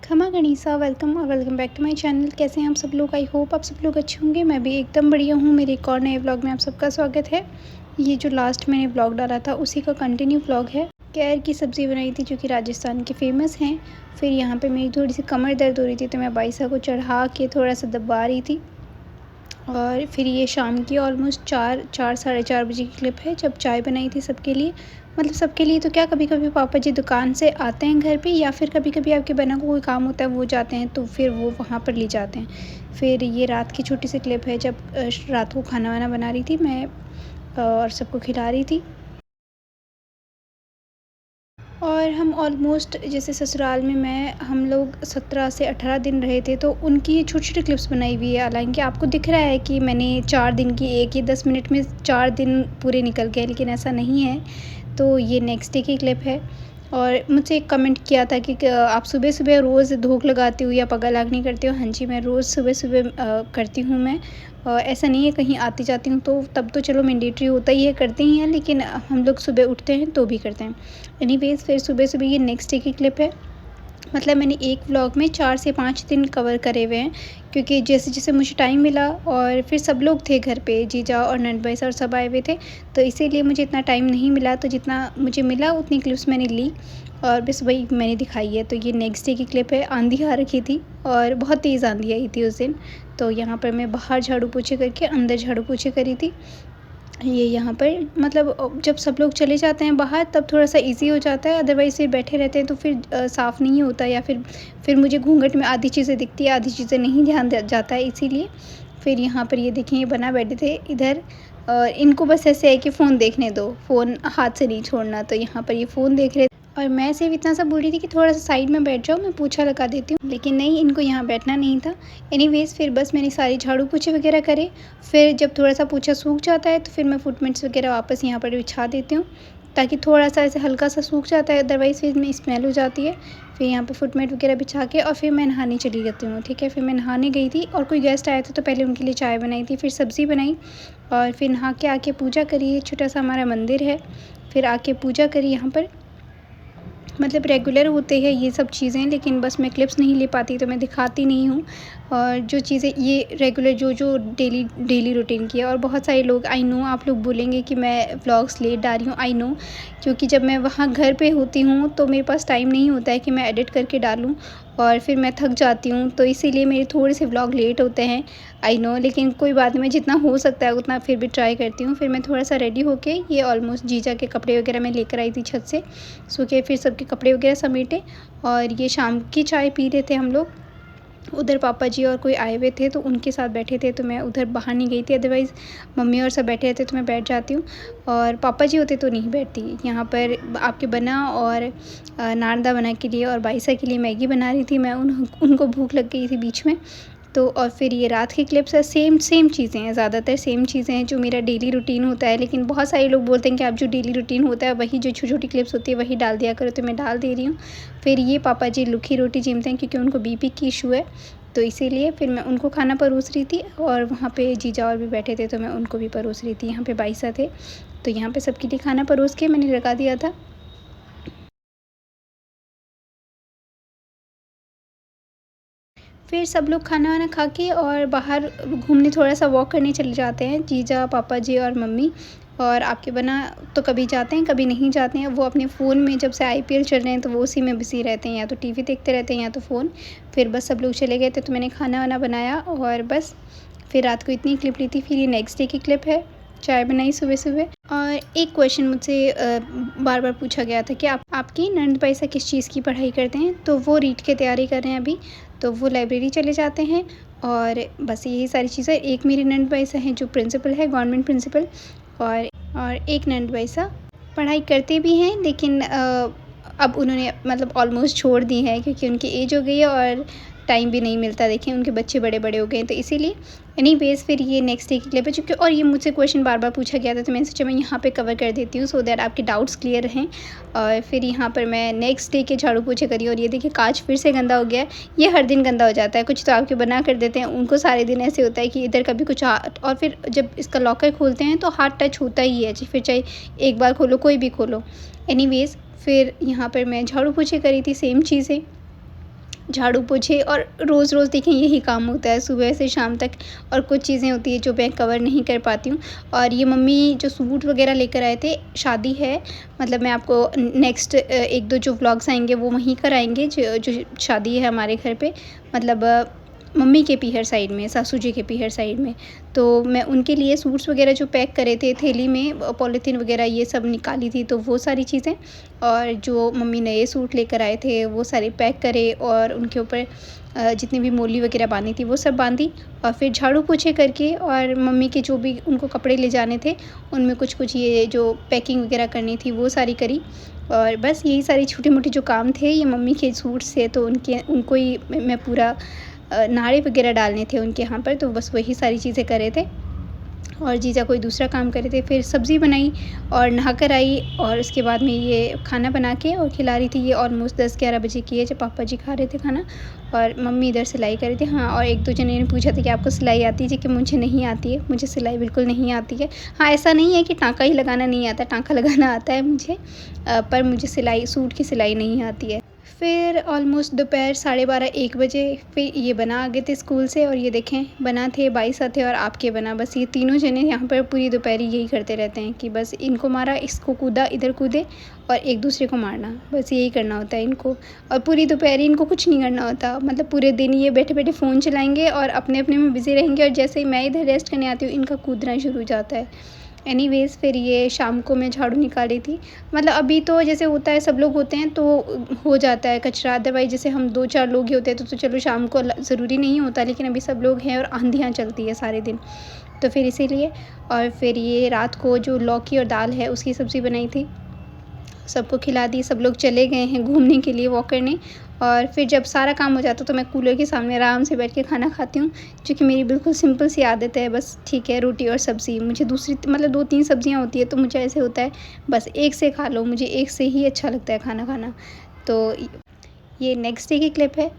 खमा गणिसा वेलकम और welcome back to my channel. कैसे हैं आप सब लोग? आई होप आप सब लोग अच्छे होंगे। मैं भी एकदम बढ़िया हूँ। मेरे एक और नए व्लॉग में आप सबका स्वागत है। ये जो लास्ट मैंने व्लॉग डाला था उसी का कंटिन्यू व्लॉग है। कैर की सब्ज़ी बनाई थी जो कि राजस्थान की फ़ेमस हैं। फिर यहाँ पे मेरी थोड़ी सी कमर दर्द हो रही थी तो मैं बाइसा को चढ़ा के थोड़ा सा दबा रही थी। और फिर ये शाम की ऑलमोस्ट 4 साढ़े 4 बजे की क्लिप है जब चाय बनाई थी सबके लिए। मतलब सबके लिए तो क्या, कभी-कभी पापा जी दुकान से आते हैं घर पे या फिर कभी-कभी आपके बना को कोई काम होता है वो जाते हैं तो फिर वो वहाँ पर ले जाते हैं। फिर ये रात की छोटी सी क्लिप है जब रात को खाना-वाना बना रही थी मैं और सबको खिला रही थी। और हम ऑलमोस्ट जैसे ससुराल में हम लोग 17 से 18 दिन रहे थे तो उनकी ये छोटी-छोटी क्लिप्स बनाई हुई है। हालाँकि आपको दिख रहा है कि मैंने 4 दिन की एक ये 10 मिनट में 4 दिन पूरे निकल गए, लेकिन ऐसा नहीं है। तो ये नेक्स्ट डे की क्लिप है। और मुझसे एक कमेंट किया था कि आप सुबह-सुबह रोज़ धूप लगाती हो या पगलाग्नि करती हो? हाँ जी, मैं रोज़ सुबह-सुबह करती हूँ मैं। ऐसा नहीं है कहीं आती-जाती हूँ तो तब तो चलो मैंडेटरी होता ही है, करते ही हैं, लेकिन हम लोग सुबह उठते हैं तो भी करते हैं। एनीवेज़ फिर सुबह-सुबह ये नेक्स्ट डे की क्लिप है। मतलब मैंने एक व्लॉग में 4 से 5 दिन कवर करे हुए हैं क्योंकि जैसे-जैसे मुझे टाइम मिला और फिर सब लोग थे घर पे, जीजा और ननद भाई सर सब आए हुए थे, तो इसीलिए मुझे इतना टाइम नहीं मिला। तो जितना मुझे मिला उतनी क्लिप्स मैंने ली और बस वही मैंने दिखाई है। तो ये नेक्स्ट डे की क्लिप है। आँधी आ रखी थी और बहुत तेज़ आँधी आई थी उस दिन। तो यहाँ पर मैं बाहर झाड़ू-पोछे करके अंदर झाड़ू-पोछे करी थी। ये यहाँ पर मतलब जब सब लोग चले जाते हैं बाहर तब थोड़ा-सा ईज़ी हो जाता है, अदरवाइज़ फिर बैठे रहते हैं तो फिर साफ़ नहीं होता या फिर मुझे घूँघट में आधी चीज़ें दिखती है, आधी चीज़ें नहीं ध्यान द जाता है इसीलिए। फिर यहाँ पर ये देखें ये बना बैठे थे इधर। इनको बस ऐसे है कि फ़ोन देखने दो, फ़ोन हाथ से नहीं छोड़ना, तो यहाँ पर ये फ़ोन देख रहे और मैं सिर्फ़ इतना सा बोल रही थी कि थोड़ा-सा साइड में बैठ जाओ, मैं पोछा लगा देती हूँ, लेकिन नहीं, इनको यहाँ बैठना नहीं था। एनीवेज़ फिर बस मैंने सारी झाड़ू-पोछे वगैरह करे। फिर जब थोड़ा-सा पोछा सूख जाता है तो फिर मैं फुटमिट्स वगैरह वापस यहाँ पर बिछा देती हूँ, ताकि थोड़ा-सा ऐसे हल्का-सा सूख जाता है, अदरवाइज़ फिर इसमें स्मेल हो जाती है। फिर यहाँ पे फुटमेट वगैरह बिछा के और फिर मैं नहाने चली जाती हूँ, ठीक है? फिर मैं नहाने गई थी और कोई गेस्ट आए थे तो पहले उनके लिए चाय बनाई थी, फिर सब्ज़ी बनाई और फिर नहा के आके पूजा करी। छोटा-सा हमारा मंदिर है, फिर आके पूजा करी यहाँ पर। मतलब रेगुलर होते हैं ये सब चीज़ें, लेकिन बस मैं क्लिप्स नहीं ले पाती तो मैं दिखाती नहीं हूँ। और जो चीज़ें ये रेगुलर जो डेली डेली रूटीन की है, और बहुत सारे लोग, आई नो आप लोग बोलेंगे कि मैं व्लॉग्स लेट डाल रही हूँ, आई नो, क्योंकि जब मैं वहाँ घर पे होती हूँ तो मेरे पास टाइम नहीं होता है कि मैं एडिट करके डालूँ और फिर मैं थक जाती हूँ, तो इसीलिए मेरे थोड़े से व्लॉग लेट होते हैं, आई नो, लेकिन कोई बात नहीं, मैं जितना हो सकता है उतना फिर भी ट्राई करती हूँ। फिर मैं थोड़ा-सा रेडी होके ये ऑलमोस्ट जीजा के कपड़े वगैरह मैं लेकर आई थी छत से, सो के फिर सबके कपड़े वगैरह समेटे और ये शाम की चाय पी रहे थे हम लोग। उधर पापा जी और कोई आए हुए थे तो उनके साथ बैठे थे, तो मैं उधर बाहर नहीं गई थी, अदरवाइज़ मम्मी और सब बैठे रहते तो मैं बैठ जाती हूँ और पापा जी होते तो नहीं बैठती। यहाँ पर आपके बना और नारदा बना के लिए और बाइसा के लिए मैगी बना रही थी मैं, उनको भूख लग गई थी बीच में। तो और फिर ये रात की क्लिप्स है, सेम सेम चीज़ें हैं, ज़्यादातर सेम चीज़ें हैं जो मेरा डेली रूटीन होता है, लेकिन बहुत सारे लोग बोलते हैं कि आप जो डेली रूटीन होता है वही जो छोटी-छोटी क्लिप्स होती है वही डाल दिया करो, तो मैं डाल दे रही हूँ। फिर ये पापा जी लुखी रोटी जिमते हैं क्योंकि उनको बीपी की इशू है, तो इसीलिए फिर मैं उनको खाना परोस रही थी और वहाँ पे जीजा और भी बैठे थे तो मैं उनको भी परोस रही थी। यहाँ पे बाइसा थे, तो यहाँ पे सबके लिए खाना परोस के मैंने लगा दिया था। फिर सब लोग खाना-वाना खा के और बाहर घूमने थोड़ा-सा वॉक करने चले जाते हैं, जीजा, पापा जी और मम्मी। और आपके बना तो कभी जाते हैं, कभी नहीं जाते हैं। वो अपने फ़ोन में, जब से आईपीएल चल रहे हैं तो वो उसी में बिज़ी रहते हैं, या तो टीवी देखते रहते हैं या तो फ़ोन। फिर बस सब लोग चले गए थे तो मैंने खाना-वाना बनाया और बस फिर रात को इतनी क्लिप ली थी। फिर ये नेक्स्ट डे की क्लिप है, चाय बनाई सुबह-सुबह। और एक क्वेश्चन मुझसे बार-बार पूछा गया था कि आप आपकी ननद भाईसा किस चीज़ की पढ़ाई करते हैं? तो वो रीट की तैयारी कर रहे हैं अभी, तो वो लाइब्रेरी चले जाते हैं और बस यही सारी चीज़ें। एक मेरी ननद भाईसा हैं जो प्रिंसिपल है, गवर्नमेंट प्रिंसिपल। और एक ननद भाईसा पढ़ाई करते भी हैं, लेकिन अब उन्होंने मतलब ऑलमोस्ट छोड़ दी है क्योंकि उनकी एज हो गई है और टाइम भी नहीं मिलता। देखें उनके बच्चे बड़े-बड़े हो गए हैं तो इसीलिए। एनीवेज़ फिर ये नेक्स्ट डे की क्लिप है, चूँकि और ये मुझसे क्वेश्चन बार-बार पूछा गया था तो मैंने सोचा मैं यहाँ पे कवर कर देती हूँ सो दैट आपके डाउट्स क्लियर रहें। और फिर यहाँ पर मैं नेक्स्ट डे के झाड़ू-पोछे करी और ये देखिए काँच फिर से गंदा हो गया है। ये हर दिन गंदा हो जाता है, कुछ तो आपके बना कर देते हैं, उनको सारे दिन ऐसे होता है कि इधर कभी कुछ और फिर जब इसका लॉकर खोलते हैं तो हाथ टच होता ही है, फिर चाहे एक बार खोलो, कोई भी खोलो। एनीवेज़ फिर यहाँ पर मैं झाड़ू-पोछे करी थी, सेम चीज़ें। झाड़ू पोछे और रोज़-रोज़ देखें यही काम होता है सुबह से शाम तक। और कुछ चीज़ें होती हैं जो मैं कवर नहीं कर पाती हूँ। और ये मम्मी जो सूट वग़ैरह लेकर आए थे, शादी है, मतलब मैं आपको नेक्स्ट 1-2 जो व्लॉग्स आएँगे वो वहीं कराएँगे जो जो शादी है हमारे घर पे, मतलब मम्मी के पीहर साइड में, सासू जी के पीहर साइड में। तो मैं उनके लिए सूट्स वग़ैरह जो पैक करे थे थैली में, पॉलीथीन वग़ैरह ये सब निकाली थी, तो वो सारी चीज़ें, और जो मम्मी नए सूट लेकर आए थे वो सारे पैक करे और उनके ऊपर जितनी भी मोली वग़ैरह बाँधी थी वो सब बाँधी। और फिर झाड़ू पोछे करके और मम्मी के जो भी उनको कपड़े ले जाने थे उनमें कुछ-कुछ ये जो पैकिंग वग़ैरह करनी थी वो सारी करी। और बस यही सारी छोटे-मोटे जो काम थे, ये मम्मी के सूट्स थे तो उनको ही मैं पूरा नाड़े वग़ैरह डालने थे उनके यहाँ पर, तो बस वही सारी चीज़ें कर रहे थे। और जीजा कोई दूसरा काम कर रहे थे। फिर सब्ज़ी बनाई और नहा कर आई और उसके बाद में ये खाना बना के और खिला रही थी। ये ऑलमोस्ट 10-11 बजे की है जब पापा जी खा रहे थे खाना, और मम्मी इधर सिलाई कर रही थी। हाँ, और 1-2 जने ने पूछा था कि आपको सिलाई आती है? जी कि मुझे नहीं आती है, मुझे सिलाई बिल्कुल नहीं आती है। हाँ, ऐसा नहीं है कि टाँका ही लगाना नहीं आता, टाँका लगाना आता है मुझे, पर मुझे सिलाई, सूट की सिलाई नहीं आती है। फिर ऑलमोस्ट दोपहर 12:30-1 बजे फिर ये बना आ गए थे स्कूल से, और ये देखें बना थे, बाईसा थे और आपके बना। बस ये तीनों जने यहाँ पर पूरी दोपहर यही करते रहते हैं कि बस इनको मारा, इसको कूदा, इधर कूदे और एक दूसरे को मारना, बस यही करना होता है इनको। और पूरी दोपहर इनको कुछ नहीं करना होता, मतलब पूरे दिन ये बैठे-बैठे फ़ोन चलाएँगे और अपने-अपने में बिज़ी रहेंगे, और जैसे ही मैं इधर रेस्ट करने आती हूँ इनका कूदना शुरू हो जाता है। एनीवेज़ फिर ये शाम को मैं झाड़ू निकाली थी। मतलब अभी तो जैसे होता है, सब लोग होते हैं तो हो जाता है कचरा, अदरवाइज़ जैसे हम 2-4 लोग ही होते हैं तो चलो शाम को ज़रूरी नहीं होता, लेकिन अभी सब लोग हैं और आंधियाँ चलती है सारे दिन, तो फिर इसीलिए। और फिर ये रात को जो लौकी और दाल है उसकी सब्ज़ी बनाई थी, सबको खिला दी। सब लोग चले गए हैं घूमने के लिए, वॉक करने। और फिर जब सारा काम हो जाता तो मैं कूलर के सामने आराम से बैठ के खाना खाती हूँ, जो कि मेरी बिल्कुल सिंपल सी आदत है। बस ठीक है, रोटी और सब्ज़ी, मुझे दूसरी मतलब 2-3 सब्ज़ियाँ होती है तो मुझे ऐसे होता है बस एक से खा लो, मुझे एक से ही अच्छा लगता है खाना खाना। तो ये नेक्स्ट डे की क्लिप है।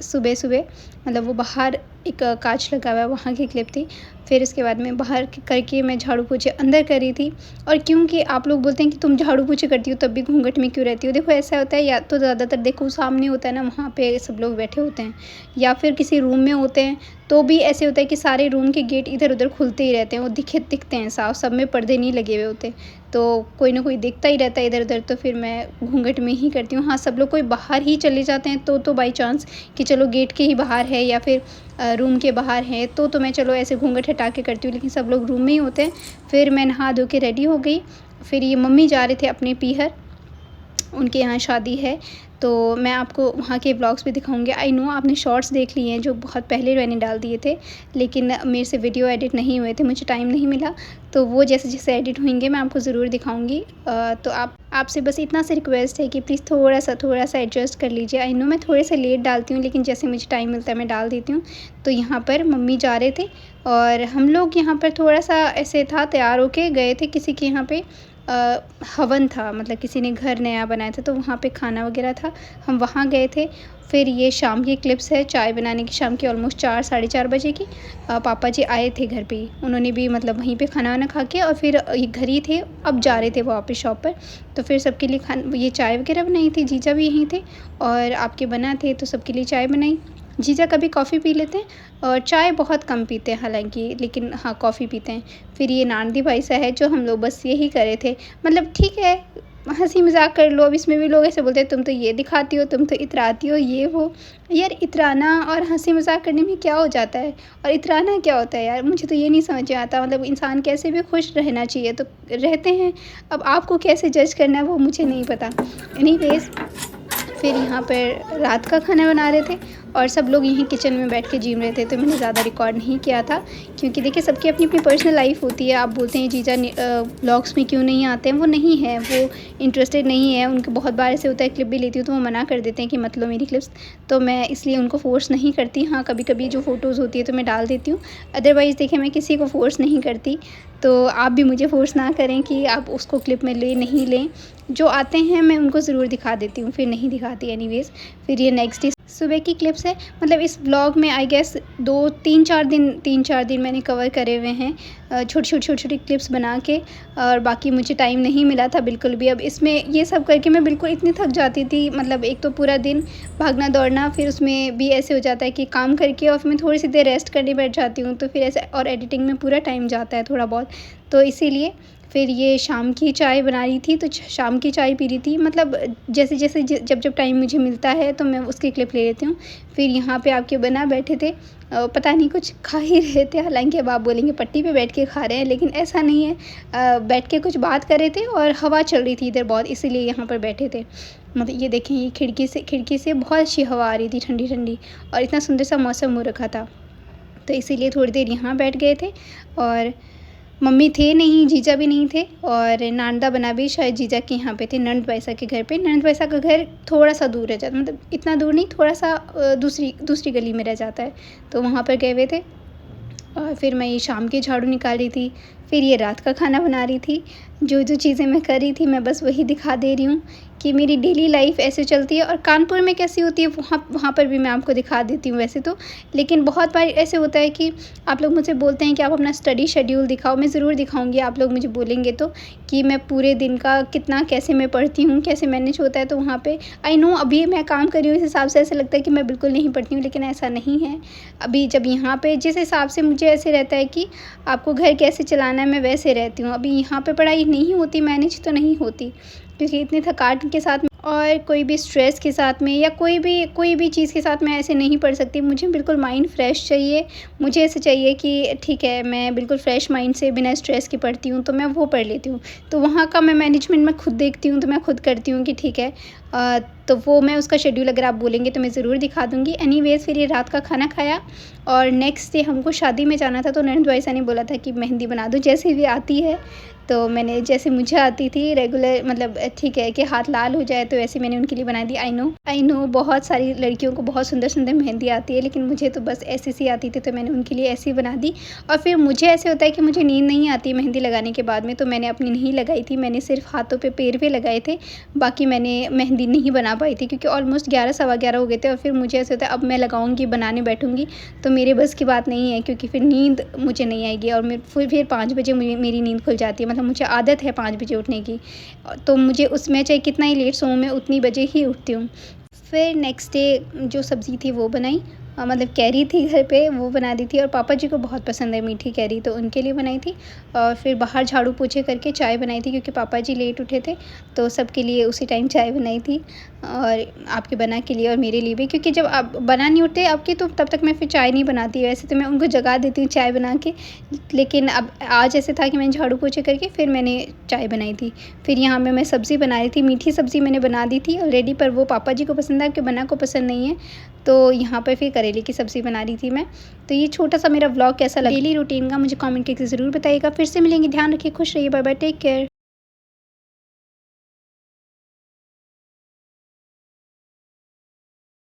सुबह-सुबह मतलब वो बाहर एक काँच लगा हुआ है, वहाँ की क्लिप थी। फिर उसके बाद में बाहर करके मैं झाड़ू पोछे अंदर कर रही थी। और क्योंकि आप लोग बोलते हैं कि तुम झाड़ू पोछे करती हो तब भी घूंघट में क्यों रहती हो? देखो ऐसा होता है, या तो ज़्यादातर देखो सामने होता है ना, वहाँ पे सब लोग बैठे होते हैं, या फिर किसी रूम में होते हैं तो भी ऐसे होता है कि सारे रूम के गेट इधर-उधर खुलते ही रहते हैं, वो दिखते हैं साफ़, सब में पर्दे नहीं लगे हुए होते। तो कोई ना कोई देखता ही रहता है इधर-उधर, तो फिर मैं घूंघट में ही करती हूँ। हाँ, सब लोग कोई बाहर ही चले जाते हैं तो बाई चांस कि चलो गेट के ही बाहर है या फिर रूम के बाहर हैं तो मैं चलो ऐसे घूंघट हटा के करती हूँ, लेकिन सब लोग रूम में ही होते हैं। फिर मैं नहा धो के रेडी हो गई। फिर ये मम्मी जा रहे थे अपने पीहर, उनके यहाँ शादी है, तो मैं आपको वहाँ के व्लॉग्स भी दिखाऊँगी। आई नो आपने शॉर्ट्स देख लिए हैं जो बहुत पहले मैंने डाल दिए थे, लेकिन मेरे से वीडियो एडिट नहीं हुए थे, मुझे टाइम नहीं मिला। तो वो जैसे-जैसे एडिट होंगे मैं आपको ज़रूर दिखाऊँगी। तो आपसे बस इतना सा रिक्वेस्ट है कि प्लीज़ थोड़ा-सा एडजस्ट कर लीजिए। आई नो मैं थोड़े से लेट डालती हूँ, लेकिन जैसे मुझे टाइम मिलता है मैं डाल देती हूँ। तो यहाँ पर मम्मी जा रहे थे और हम लोग यहाँ पर थोड़ा-सा ऐसे था, तैयार होके गए थे किसी के यहाँ पे, हवन था, मतलब किसी ने घर नया बनाया था तो वहाँ पे खाना वगैरह था, हम वहाँ गए थे। फिर ये शाम की क्लिप्स है, चाय बनाने की, शाम की ऑलमोस्ट 4 साढ़े 4 बजे की। पापा जी आए थे घर पे ही, उन्होंने भी मतलब वहीं पे खाना-वाना खा के और फिर ये घर ही थे, अब जा रहे थे वो वापस शॉप पर। तो फिर सबके लिए ये चाय वगैरह बनाई थी, जीजा भी यहीं थे और आपके बना थे तो सबके लिए चाय बनाई। जीजा कभी कॉफ़ी पी लेते हैं और चाय बहुत कम पीते हैं हालाँकि, लेकिन हाँ, कॉफ़ी पीते हैं। फिर ये नानदी भाई सा है जो हम लोग बस यही कर रहे थे, मतलब ठीक है, हँसी मज़ाक कर लो। अब इसमें भी लोग ऐसे बोलते हैं तुम तो ये दिखाती हो, तुम तो इतराती हो, ये वो। यार इतराना और हँसी मज़ाक करने में क्या हो जाता है? और इतराना क्या होता है यार? मुझे तो ये नहीं समझ में आता। मतलब इंसान कैसे भी खुश रहना चाहिए तो रहते हैं। अब आपको कैसे जज करना है वो मुझे नहीं पता। एनीवेज़ फिर यहाँ पर रात का खाना बना रहे थे और सब लोग यहीं किचन में बैठ के जीम रहे थे, तो मैंने ज़्यादा रिकॉर्ड नहीं किया था क्योंकि देखिए सबकी अपनी-अपनी पर्सनल लाइफ़ होती है। आप बोलते हैं जीजा व्लॉग्स में क्यों नहीं आते हैं, वो नहीं है, वो इंटरेस्टेड नहीं है। उनको बहुत बार ऐसे होता है क्लिप भी लेती हूँ तो वो मना कर देते हैं कि मत लो मेरी क्लिप्स, तो मैं इसलिए उनको फ़ोर्स नहीं करती। हाँ, कभी-कभी जो फ़ोटोज़ होती है तो मैं डाल देती हूँ, अदरवाइज़ देखिए मैं किसी को फ़ोर्स नहीं करती। तो आप भी मुझे फ़ोर्स ना करें कि आप उसको क्लिप में लें, नहीं लें। जो आते हैं मैं उनको ज़रूर दिखा देती हूँ, फिर नहीं दिखाती एनीवेज़। फिर ये नेक्स्ट डे सुबह की क्लिप्स है, मतलब इस व्लॉग में आई गेस 2 3-4 दिन मैंने कवर करे हुए हैं छोटी-छोटी क्लिप्स बना के। और बाकी मुझे टाइम नहीं मिला था बिल्कुल भी। अब इसमें ये सब करके मैं बिल्कुल इतनी थक जाती थी, मतलब एक तो पूरा दिन भागना-दौड़ना, फिर उसमें भी ऐसे हो जाता है कि काम करके और फिर मैं थोड़ी-सी देर रेस्ट करने बैठ जाती हूँ, तो फिर ऐसे और एडिटिंग में पूरा टाइम जाता है थोड़ा बहुत। तो इसीलिए फिर ये शाम की चाय बना रही थी, तो शाम की चाय पी रही थी, मतलब जैसे-जैसे जब जब टाइम मुझे मिलता है तो मैं उसकी क्लिप ले लेती हूँ। फिर यहाँ पे आके बना बैठे थे, पता नहीं कुछ खा ही रहे थे, हालाँकि अब आप बोलेंगे पट्टी पे बैठ के खा रहे हैं, लेकिन ऐसा नहीं है। बैठ के कुछ बात कर रहे थे और हवा चल रही थी इधर बहुत, इसीलिए यहाँ पर बैठे थे। मतलब ये देखें, ये खिड़की से बहुत अच्छी हवा आ रही थी ठंडी-ठंडी, और इतना सुंदर सा मौसम हो रखा था। तो इसीलिए थोड़ी देर यहाँ बैठ गए थे। और मम्मी थे नहीं, जीजा भी नहीं थे, और नानदा बना भी शायद जीजा के यहाँ पे थे, ननद पैसा के घर पे। ननद पैसा का घर थोड़ा-सा दूर रह जाता, मतलब इतना दूर नहीं, थोड़ा-सा दूसरी गली में रह जाता है, तो वहाँ पर गए हुए थे। और फिर मैं ये शाम की झाड़ू निकाल रही थी, फिर ये रात का खाना बना रही थी। जो चीज़ें मैं कर रही थी मैं बस वही दिखा दे रही हूँ कि मेरी डेली लाइफ़ ऐसे चलती है, और कानपुर में कैसी होती है वहाँ वहाँ पर भी मैं आपको दिखा देती हूँ वैसे तो। लेकिन बहुत बार ऐसे होता है कि आप लोग मुझसे बोलते हैं कि आप अपना स्टडी शेड्यूल दिखाओ, मैं ज़रूर दिखाऊँगी, आप लोग मुझे बोलेंगे तो, कि मैं पूरे दिन का कितना कैसे मैं पढ़ती हूँ, कैसे मैनेज होता है। तो वहाँ पे आई नो अभी मैं काम कर रही हूँ, इस हिसाब से ऐसा लगता है कि मैं बिल्कुल नहीं पढ़ती हूँ, लेकिन ऐसा नहीं है। अभी जब यहाँ पे जिस हिसाब से मुझे ऐसे रहता है कि आपको घर कैसे चलाना है, मैं वैसे रहती हूँ। अभी यहाँ पे पढ़ाई नहीं होती, मैनेज तो नहीं होती, क्योंकि इतनी थकान के साथ और कोई भी स्ट्रेस के साथ में या कोई भी चीज़ के साथ मैं ऐसे नहीं पढ़ सकती। मुझे बिल्कुल माइंड फ्रेश चाहिए। मुझे ऐसे चाहिए कि ठीक है, मैं बिल्कुल फ्रेश माइंड से बिना स्ट्रेस के पढ़ती हूँ, तो मैं वो पढ़ लेती हूँ। तो वहाँ का मैं मैनेजमेंट मैं खुद देखती हूँ, तो मैं खुद करती हूँ कि ठीक है। तो वो मैं उसका शेड्यूल अगर आप बोलेंगे तो मैं ज़रूर दिखा दूँगी। एनीवेज़ फिर ये रात का खाना खाया, और नेक्स्ट डे हमको शादी में जाना था, तो ननद भाईसा ने बोला था कि मेहंदी बना दो जैसे भी आती है। तो मैंने जैसे मुझे आती थी रेगुलर, मतलब ठीक है कि हाथ लाल हो जाए, तो वैसे मैंने उनके लिए बना दी। आई नो बहुत सारी लड़कियों को बहुत सुंदर मेहंदी आती है, लेकिन मुझे तो बस ऐसी सी आती थी, तो मैंने उनके लिए ऐसी बना दी। और फिर मुझे ऐसे होता है कि मुझे नींद नहीं आती मेहंदी लगाने के बाद में, तो मैंने अपनी नहीं लगाई थी, मैंने सिर्फ हाथों पे पैर पे लगाए थे, बाकी मैंने मेहंदी नहीं बना पाई थी, क्योंकि ऑलमोस्ट 11 सवा 11 हो गए थे। और फिर मुझे ऐसे होता है अब मैं लगाऊंगी, बनाने बैठूंगी, तो मेरे बस की बात नहीं है, क्योंकि फिर नींद मुझे नहीं आएगी। और फिर 5 बजे मेरी नींद खुल जाती है, मतलब मुझे आदत है 5 बजे उठने की, तो मुझे उसमें चाहे कितना ही लेट सोऊं, मैं उतनी बजे ही उठती हूँ। फिर नेक्स्ट डे जो सब्ज़ी थी वो बनाई, मतलब कैरी थी घर पे, वो बना दी थी, और पापा जी को बहुत पसंद है मीठी कैरी, तो उनके लिए बनाई थी। और फिर बाहर झाड़ू पोछे करके चाय बनाई थी, क्योंकि पापा जी लेट उठे थे, तो सबके लिए उसी टाइम चाय बनाई थी, और आपके बना के लिए और मेरे लिए भी, क्योंकि जब आप बना नहीं उठते आपके, तो तब तक मैं फिर चाय नहीं बनाती। वैसे तो मैं उनको जगा देती हूँ चाय बना के, लेकिन अब आज ऐसे था कि मैंने झाड़ू पोछे करके फिर मैंने चाय बनाई थी। फिर यहाँ पे मैं सब्ज़ी बना रही थी, मीठी सब्ज़ी मैंने बना दी थी ऑलरेडी, पर वो पापा जी को पसंद है, कि बना को पसंद नहीं है, तो यहाँ पर फिर करेले की सब्ज़ी बना रही थी मैं। तो ये छोटा-सा मेरा व्लॉग कैसा लगा डेली रूटीन का, मुझे कमेंट करके ज़रूर बताइएगा। फिर से मिलेंगे, ध्यान रखिए, खुश रहिए, बाय बाय, टेक केयर।